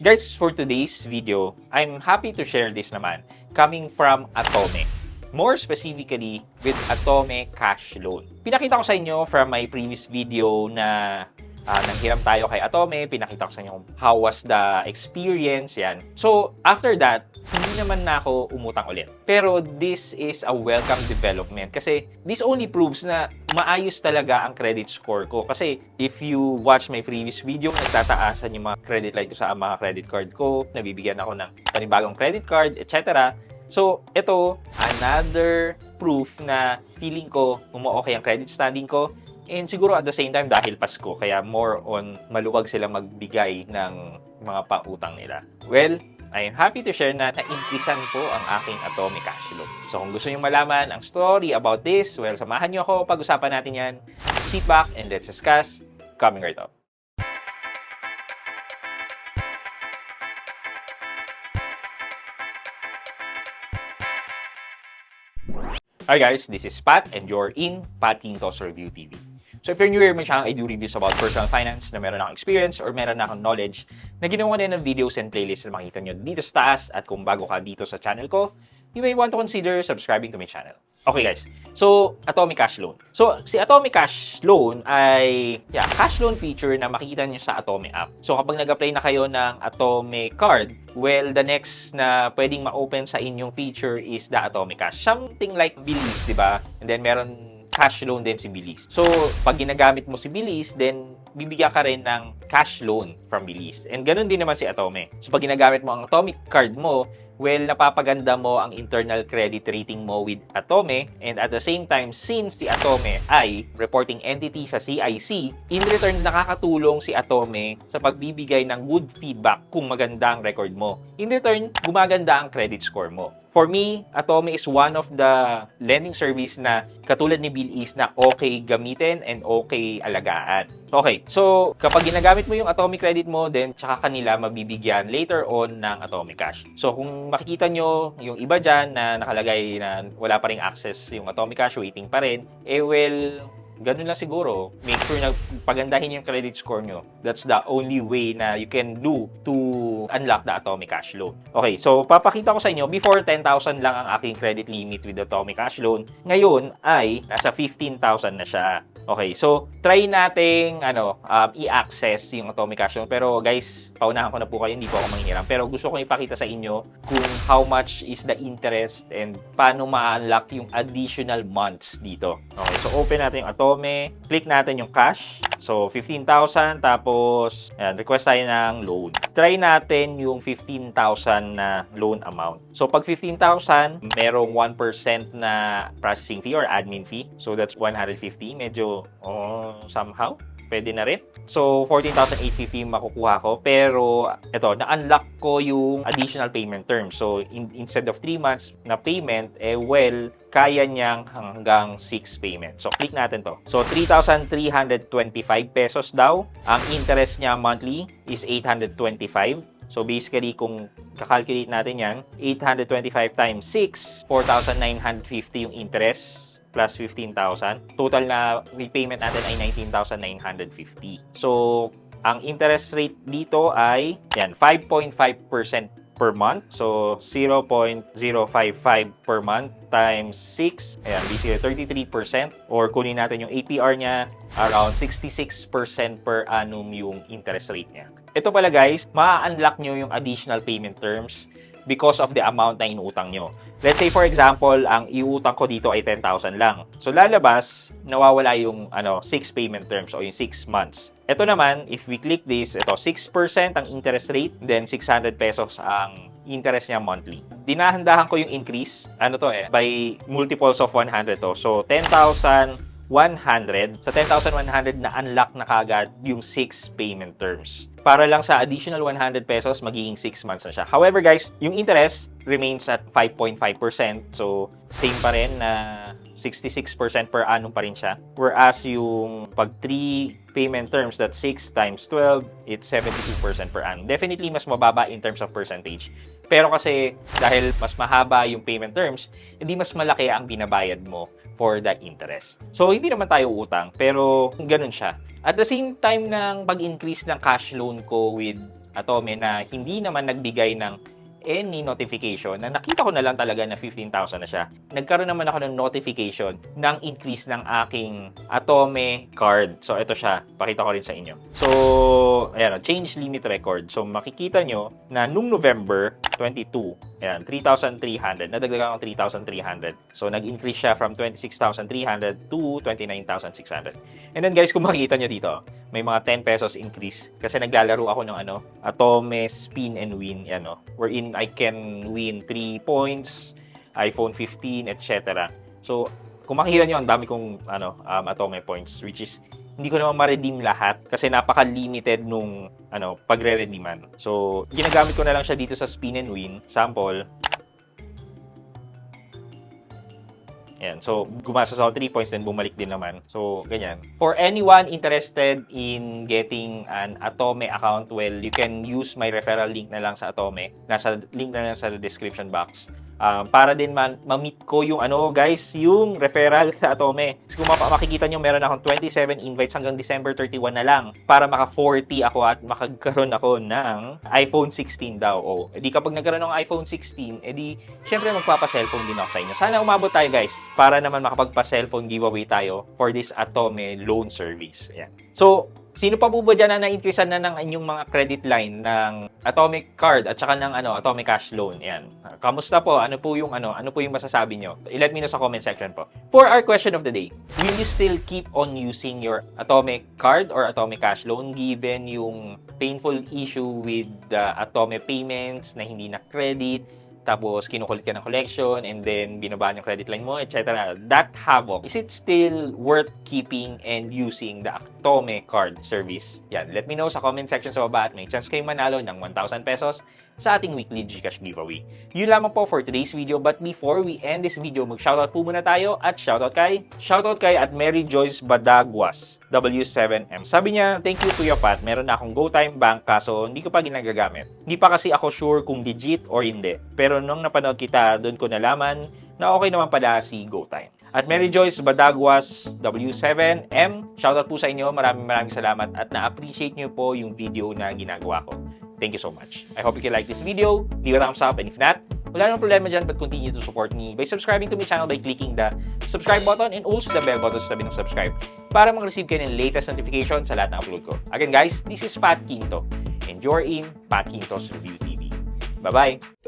Guys, for today's video, I'm happy to share this naman coming from Atome. More specifically, with Atome Cash Loan. Pinakita ko sa inyo from my previous video na nanghiram tayo kay Atome. Pinakita ko sa inyo how was the experience, yan. So, after that, hindi naman na ako umutang ulit. Pero this is a welcome development kasi this only proves na maayos talaga ang credit score ko. Kasi if you watch my previous video, nagtataasan yung mga credit line ko sa mga credit card ko, nabibigyan ako ng panibagong credit card, etc. So, ito, another proof na feeling ko umu-okay ang credit standing ko. And siguro at the same time, dahil Pasko, kaya more on maluwag sila magbigay ng mga pautang nila. Well, I am happy to share na na-increasean po ang aking Atome Cash Loan. So kung gusto nyo malaman ang story about this, well, samahan nyo ako, pag-usapan natin yan. Sit back and let's discuss. Coming right up. Hi guys, this is Pat and you're in Pat Quintos Review TV. So if you're new here, may channel I do reviews about personal finance na meron akong experience or meron akong knowledge na ginawa din ng videos and playlists na makita nyo dito sa taas. At kung bago ka dito sa channel ko, you may want to consider subscribing to my channel. Okay guys, so Atome Cash Loan. So si Atome Cash Loan ay cash loan feature na makikita nyo sa Atome app. So kapag nag-apply na kayo ng Atome card, well, the next na pwedeng ma-open sa inyong feature is the Atome Cash. Something like Bilis, di ba? And then meron cash loan din si Bilis. So, pag ginagamit mo si Bilis, then bibigyan ka rin ng cash loan from Bilis. And ganun din naman si Atome. So, pag ginagamit mo ang Atome card mo, well, napapaganda mo ang internal credit rating mo with Atome. And at the same time, since si Atome ay reporting entity sa CIC, in returns nakakatulong si Atome sa pagbibigay ng good feedback kung maganda ang record mo. In return, gumaganda ang credit score mo. For me, Atome is one of the lending service na katulad ni Bilis na okay gamitin and okay alagaan. Okay, so kapag ginagamit mo yung Atome credit mo, then tsaka kanila mabibigyan later on ng Atome Cash. So kung makikita nyo yung iba dyan na nakalagay na wala pa ring access yung Atome Cash, waiting pa rin, well, ganun lang siguro. Make sure na pagandahin yung credit score nyo. That's the only way na you can do to unlock the Atome Cash Loan. Okay, so papakita ko sa inyo, before 10,000 lang ang aking credit limit with the Atome Cash Loan. Ngayon ay nasa 15,000 na siya. Okay, so try nating i-access yung Atome Cash Loan. Pero guys, paunahan ko na po kayo, hindi po ako manghihiram. Pero gusto ko ipakita sa inyo kung how much is the interest and paano ma-unlock yung additional months dito. Okay, so open natin yung Atome, click natin yung cash. So 15,000, tapos request tayo ng loan. Try natin yung 15,000 na loan amount. So pag 15,000, merong 1% na processing fee or admin fee. So that's 150. Medyo somehow pwede na rin. So, 14,850 makukuha ko. Pero, ito, na-unlock ko yung additional payment terms. So, instead of 3 months na payment, well, kaya niyang hanggang 6 payments. So, click natin to. So, 3,325 pesos daw. Ang interest niya monthly is 825. So, basically, kung kakalculate natin yan, 825 times 6, 4,950 yung interest plus 15,000. Total na repayment natin ay 19,950. So, ang interest rate dito ay 5.5% per month. So, 0.055 per month times 6. Ayan, basically 33%. Or kunin natin yung APR niya, around 66% per annum yung interest rate niya. Ito pala guys, ma-unlock nyo yung additional payment terms because of the amount na inuutang nyo. Let's say for example, ang iutang ko dito ay 10,000 lang. So lalabas, nawawala yung 6 payment terms o yung 6 months. Ito naman, if we click this, ito 6% ang interest rate, then 600 pesos ang interest niya monthly. Dinahandahan ko yung increase, by multiples of 100 to. So 10,100. Sa 10,100 na unlock na kagad yung 6 payment terms. Para lang sa additional 100 pesos, magiging 6 months na siya. However guys, yung interest remains at 5.5%. So, same pa rin na 66% per annum pa rin siya. Whereas yung pag 3 payment terms, that's 6 times 12, it's 72% per annum. Definitely mas mababa in terms of percentage. Pero kasi dahil mas mahaba yung payment terms, hindi mas malaki ang binabayad mo for the interest. So, hindi naman tayo utang, pero ganun siya. At the same time ng pag-increase ng cash loan ko with Atome na hindi naman nagbigay ng any notification na nakita ko na lang talaga na 15,000 na siya. Nagkaroon naman ako ng notification ng increase ng aking Atome card. So, ito siya. Pakita ko rin sa inyo. So, ayan, change limit record. So, makikita nyo na nung November 22, ayan, 3,300. Nadagdagan ko 3,300. So, nag-increase siya from 26,300 to 29,600. And then, guys, kung makikita nyo dito, may mga 10 pesos increase. Kasi naglalaro ako ng Atome Spin and Win. Yan, wherein I can win 3 points, iPhone 15, etc. So, kung makikita nyo, ang dami kong Atome points, which is hindi ko naman ma-redeem lahat kasi napaka-limited nung pagre-redeeman. So, ginagamit ko na lang siya dito sa Spin and Win sample. Ayan. So, gumastos ako 3 points, then bumalik din naman. So, ganyan. For anyone interested in getting an Atome account, well, you can use my referral link na lang sa Atome. Nasa link na lang sa description box. Para din ma-meet ko yung guys, yung referral sa Atome. Kasi kung makikita nyo, meron akong 27 invites hanggang December 31 na lang para maka-40 ako at makagkaroon ako ng iPhone 16 daw. O, edi kapag nagkaroon ng iPhone 16, edi syempre magpapa-cellphone din ako sa inyo. Sana umabot tayo guys para naman makapagpa-cellphone giveaway tayo for this Atome loan service. Ayan. So, sino pa po ba dyan na na-increasean na ng inyong mga credit line ng Atomic Card at saka ng Atomic Cash Loan? Yan. Kamusta po? Ano po yung masasabi nyo? I-let me know sa comment section po. For our question of the day, will you still keep on using your Atomic Card or Atomic Cash Loan given yung painful issue with the Atome payments na hindi na credit? Tapos kinukulit ka ng collection and then binabaan yung credit line mo, etc. That havoc, is it still worth keeping and using the Atome card service? Yan, let me know sa comment section sa baba at may chance kayong manalo ng 1,000 pesos sa ating weekly Gcash giveaway. Yun lamang po for today's video, but before we end this video, mag-shoutout po muna tayo at shoutout kay at Mary Joyce Badagwas W7M. Sabi niya, thank you Kuya Pat, meron na akong GoTime Bank kaso hindi ko pa ginagamit. Hindi pa kasi ako sure kung legit or hindi. Pero nung napanood kita, doon ko nalaman na okay naman pala si GoTime. At Mary Joyce Badagwas W7M, shoutout po sa inyo. Maraming salamat at na-appreciate nyo po yung video na ginagawa ko. Thank you so much. I hope you can like this video, leave a thumbs up, and if not, wala namang problema dyan, but continue to support me by subscribing to my channel by clicking the subscribe button and also the bell button sa tabi ng subscribe para mag-receive kayo ng latest notification sa lahat ng upload ko. Again guys, this is Pat Quinto and you're in Pat Quinto's Review TV. Bye-bye!